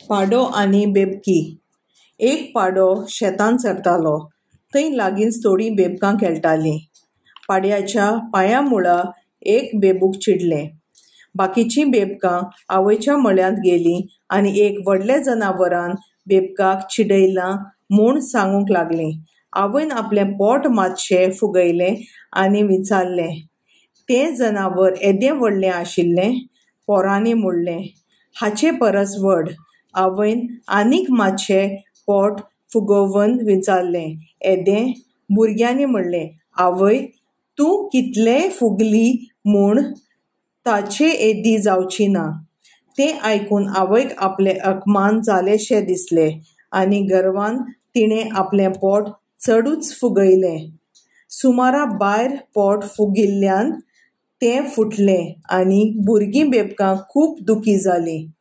पाडो आनी बेबकी. एक पाडो शेतान सरतालो. थंय लागींच थोडीं बेबकां खेळटालीं. पाडयाच्या पांया मुळा एक बेबूक चिडलें. बाकीचीं बेबकां आवयच्या मळ्यांत गेलीं आनी एक व्हडलें जनावरान बेबकाक चिडयलां म्हूण सांगूंक लागलीं. आवयन आपलें पोट मातशें फुगयलें आनी विचारलें, तें जनावर येदें व्हडलें आशिल्लें? पोरांनी म्हणलें, हाचे परस व्हड. आवयन आनीक मातशें पोट फुगोवन विचारलें, येदें? भुरग्यांनी म्हणलें, आवय, तूं कितलेंय फुगली म्हूण ताचे येदी जावची ना. तें आयकून आवयक आपलें अपमान जालेंशें दिसलें आनी गर्वान तिणें आपलें पोट चडूच फुगयलें. सुमारा भायर पोट फुगिल्ल्यान तें फुटलें आनी भुरगीं बेबकां खूब दुखी जालीं.